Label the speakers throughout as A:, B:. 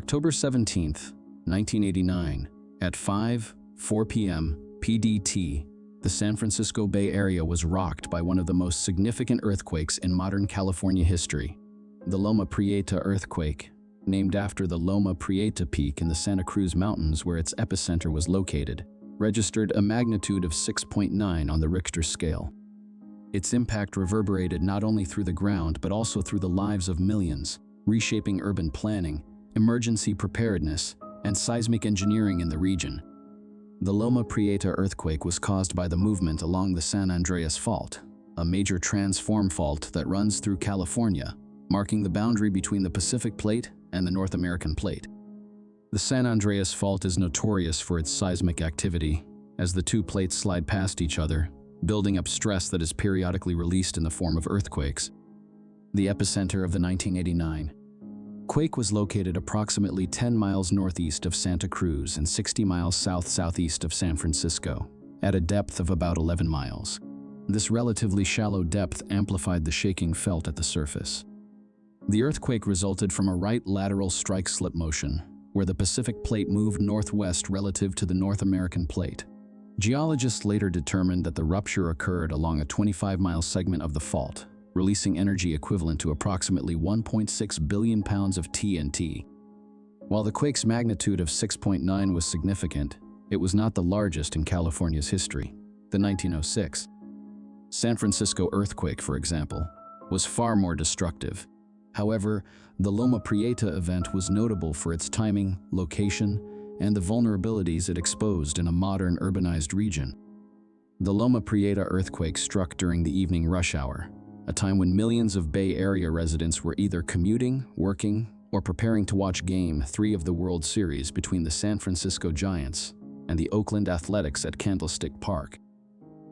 A: October 17, 1989, at 5:04 p.m. PDT, the San Francisco Bay Area was rocked by one of the most significant earthquakes in modern California history. The Loma Prieta earthquake, named after the Loma Prieta peak in the Santa Cruz Mountains where its epicenter was located, registered a magnitude of 6.9 on the Richter scale. Its impact reverberated not only through the ground but also through the lives of millions, reshaping urban planning, emergency preparedness, and seismic engineering in the region. The Loma Prieta earthquake was caused by the movement along the San Andreas Fault, a major transform fault that runs through California, marking the boundary between the Pacific Plate and the North American Plate. The San Andreas Fault is notorious for its seismic activity, as the two plates slide past each other, building up stress that is periodically released in the form of earthquakes. The epicenter of the 1989 quake was located approximately 10 miles northeast of Santa Cruz and 60 miles south-southeast of San Francisco, at a depth of about 11 miles. This relatively shallow depth amplified the shaking felt at the surface. The earthquake resulted from a right lateral strike-slip motion, where the Pacific Plate moved northwest relative to the North American Plate. Geologists later determined that the rupture occurred along a 25-mile segment of the fault, releasing energy equivalent to approximately 1.6 billion pounds of TNT. While the quake's magnitude of 6.9 was significant, it was not the largest in California's history. The 1906 San Francisco earthquake, for example, was far more destructive. However, the Loma Prieta event was notable for its timing, location, and the vulnerabilities it exposed in a modern urbanized region. The Loma Prieta earthquake struck during the evening rush hour, a time when millions of Bay Area residents were either commuting, working, or preparing to watch Game 3 of the World Series between the San Francisco Giants and the Oakland Athletics at Candlestick Park.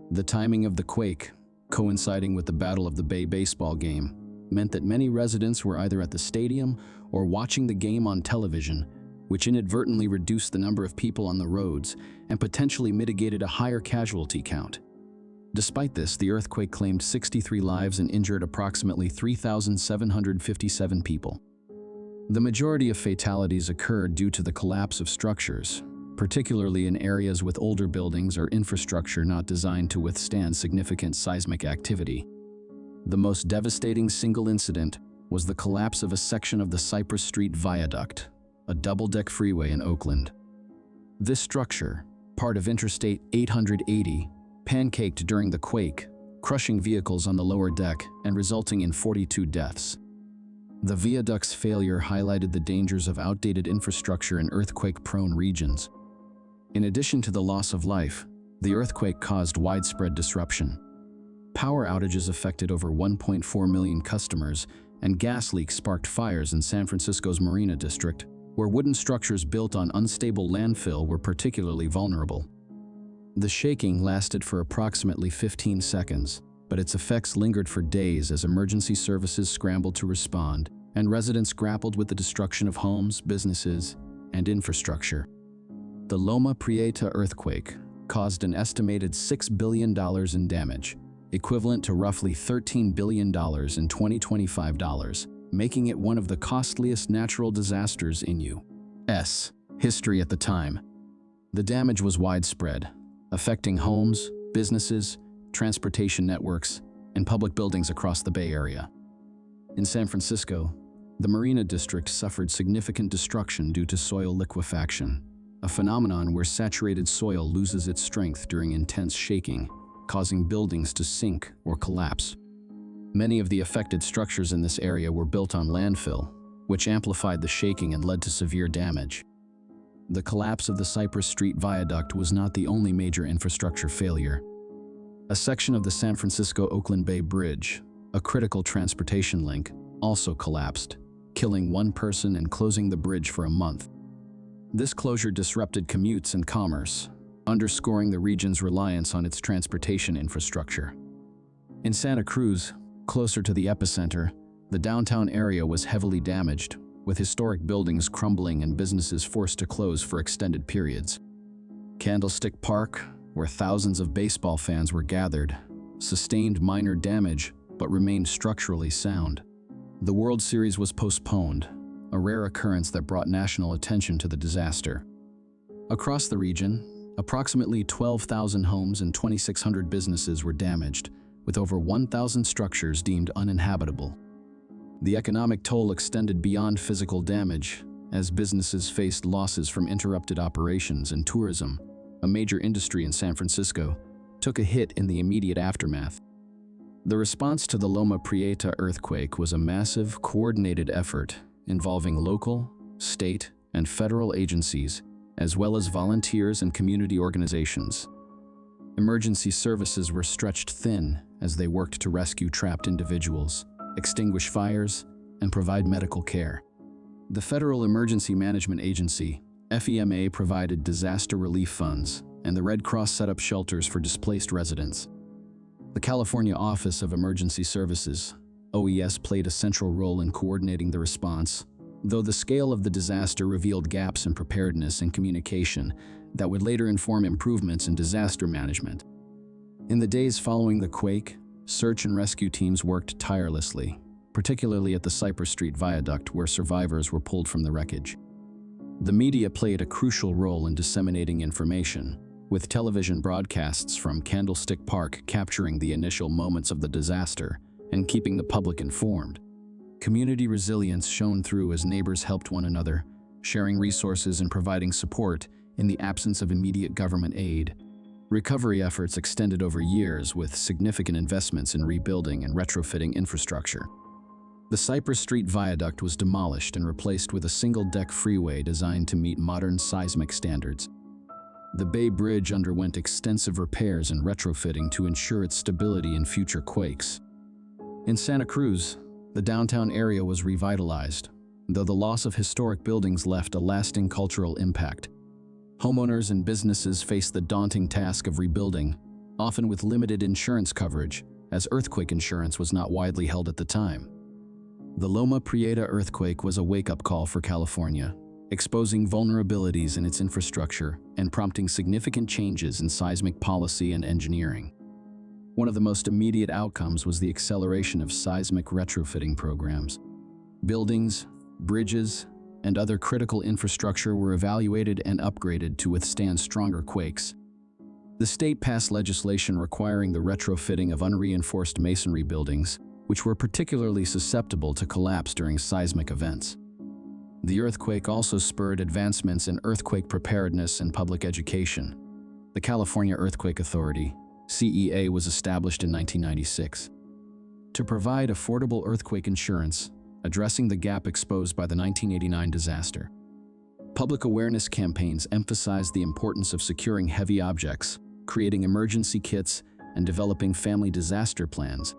A: The timing of the quake, coinciding with the Battle of the Bay baseball game, meant that many residents were either at the stadium or watching the game on television, which inadvertently reduced the number of people on the roads and potentially mitigated a higher casualty count. Despite this, the earthquake claimed 63 lives and injured approximately 3,757 people. The majority of fatalities occurred due to the collapse of structures, particularly in areas with older buildings or infrastructure not designed to withstand significant seismic activity. The most devastating single incident was the collapse of a section of the Cypress Street Viaduct, a double-deck freeway in Oakland. This structure, part of Interstate 880, pancaked during the quake, crushing vehicles on the lower deck and resulting in 42 deaths. The viaduct's failure highlighted the dangers of outdated infrastructure in earthquake-prone regions. In addition to the loss of life, the earthquake caused widespread disruption. Power outages affected over 1.4 million customers, and gas leaks sparked fires in San Francisco's Marina District, where wooden structures built on unstable landfill were particularly vulnerable. The shaking lasted for approximately 15 seconds, but its effects lingered for days as emergency services scrambled to respond and residents grappled with the destruction of homes, businesses, and infrastructure. The Loma Prieta earthquake caused an estimated $6 billion in damage, equivalent to roughly $13 billion in 2025 dollars, making it one of the costliest natural disasters in U.S. history at the time. The damage was widespread, affecting homes, businesses, transportation networks, and public buildings across the Bay Area. In San Francisco, the Marina District suffered significant destruction due to soil liquefaction, a phenomenon where saturated soil loses its strength during intense shaking, causing buildings to sink or collapse. Many of the affected structures in this area were built on landfill, which amplified the shaking and led to severe damage. The collapse of the Cypress Street Viaduct was not the only major infrastructure failure. A section of the San Francisco-Oakland Bay Bridge, a critical transportation link, also collapsed, killing one person and closing the bridge for a month. This closure disrupted commutes and commerce, underscoring the region's reliance on its transportation infrastructure. In Santa Cruz, closer to the epicenter, the downtown area was heavily damaged, with historic buildings crumbling and businesses forced to close for extended periods. Candlestick Park, where thousands of baseball fans were gathered, sustained minor damage but remained structurally sound. The World Series was postponed, a rare occurrence that brought national attention to the disaster. Across the region, approximately 12,000 homes and 2,600 businesses were damaged, with over 1,000 structures deemed uninhabitable. The economic toll extended beyond physical damage, as businesses faced losses from interrupted operations, and tourism, a major industry in San Francisco, took a hit in the immediate aftermath. The response to the Loma Prieta earthquake was a massive, coordinated effort involving local, state, and federal agencies, as well as volunteers and community organizations. Emergency services were stretched thin as they worked to rescue trapped individuals, extinguish fires, and provide medical care. The Federal Emergency Management Agency, FEMA, provided disaster relief funds, and the Red Cross set up shelters for displaced residents. The California Office of Emergency Services, OES, played a central role in coordinating the response, though the scale of the disaster revealed gaps in preparedness and communication that would later inform improvements in disaster management. In the days following the quake, search and rescue teams worked tirelessly, particularly at the Cypress Street Viaduct where survivors were pulled from the wreckage. The media played a crucial role in disseminating information, with television broadcasts from Candlestick Park capturing the initial moments of the disaster and keeping the public informed. Community resilience shone through as neighbors helped one another, sharing resources and providing support in the absence of immediate government aid. Recovery efforts extended over years with significant investments in rebuilding and retrofitting infrastructure. The Cypress Street Viaduct was demolished and replaced with a single-deck freeway designed to meet modern seismic standards. The Bay Bridge underwent extensive repairs and retrofitting to ensure its stability in future quakes. In Santa Cruz, the downtown area was revitalized, though the loss of historic buildings left a lasting cultural impact. Homeowners and businesses faced the daunting task of rebuilding, often with limited insurance coverage, as earthquake insurance was not widely held at the time. The Loma Prieta earthquake was a wake-up call for California, exposing vulnerabilities in its infrastructure and prompting significant changes in seismic policy and engineering. One of the most immediate outcomes was the acceleration of seismic retrofitting programs. Buildings, bridges, and other critical infrastructure were evaluated and upgraded to withstand stronger quakes. The state passed legislation requiring the retrofitting of unreinforced masonry buildings, which were particularly susceptible to collapse during seismic events. The earthquake also spurred advancements in earthquake preparedness and public education. The California Earthquake Authority, CEA, was established in 1996 to provide affordable earthquake insurance, addressing the gap exposed by the 1989 disaster. Public awareness campaigns emphasized the importance of securing heavy objects, creating emergency kits, and developing family disaster plans.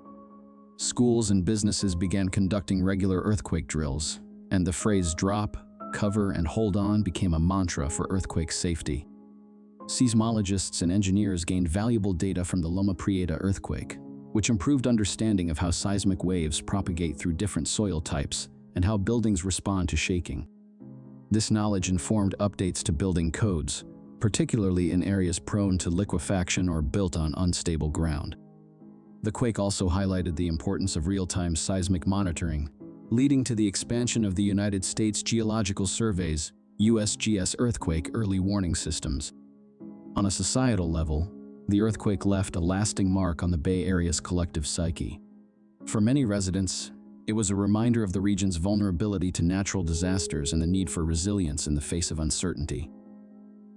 A: Schools and businesses began conducting regular earthquake drills, and the phrase "drop, cover, and hold on" became a mantra for earthquake safety. Seismologists and engineers gained valuable data from the Loma Prieta earthquake, which improved understanding of how seismic waves propagate through different soil types and how buildings respond to shaking. This knowledge informed updates to building codes, particularly in areas prone to liquefaction or built on unstable ground. The quake also highlighted the importance of real-time seismic monitoring, leading to the expansion of the United States Geological Survey's USGS earthquake early warning systems. On a societal level, the earthquake left a lasting mark on the Bay Area's collective psyche. For many residents, it was a reminder of the region's vulnerability to natural disasters and the need for resilience in the face of uncertainty.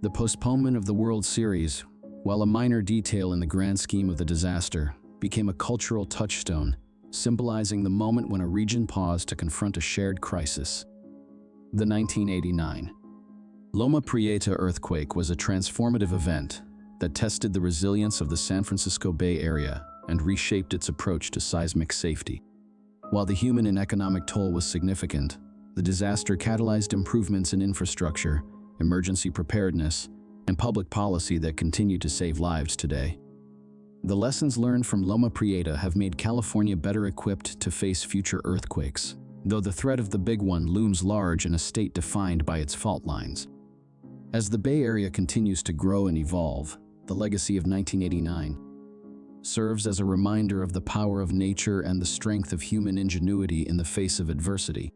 A: The postponement of the World Series, while a minor detail in the grand scheme of the disaster, became a cultural touchstone, symbolizing the moment when a region paused to confront a shared crisis. The 1989 Loma Prieta earthquake was a transformative event that tested the resilience of the San Francisco Bay Area and reshaped its approach to seismic safety. While the human and economic toll was significant, the disaster catalyzed improvements in infrastructure, emergency preparedness, and public policy that continue to save lives today. The lessons learned from Loma Prieta have made California better equipped to face future earthquakes, though the threat of the big one looms large in a state defined by its fault lines. As the Bay Area continues to grow and evolve, the legacy of 1989 serves as a reminder of the power of nature and the strength of human ingenuity in the face of adversity.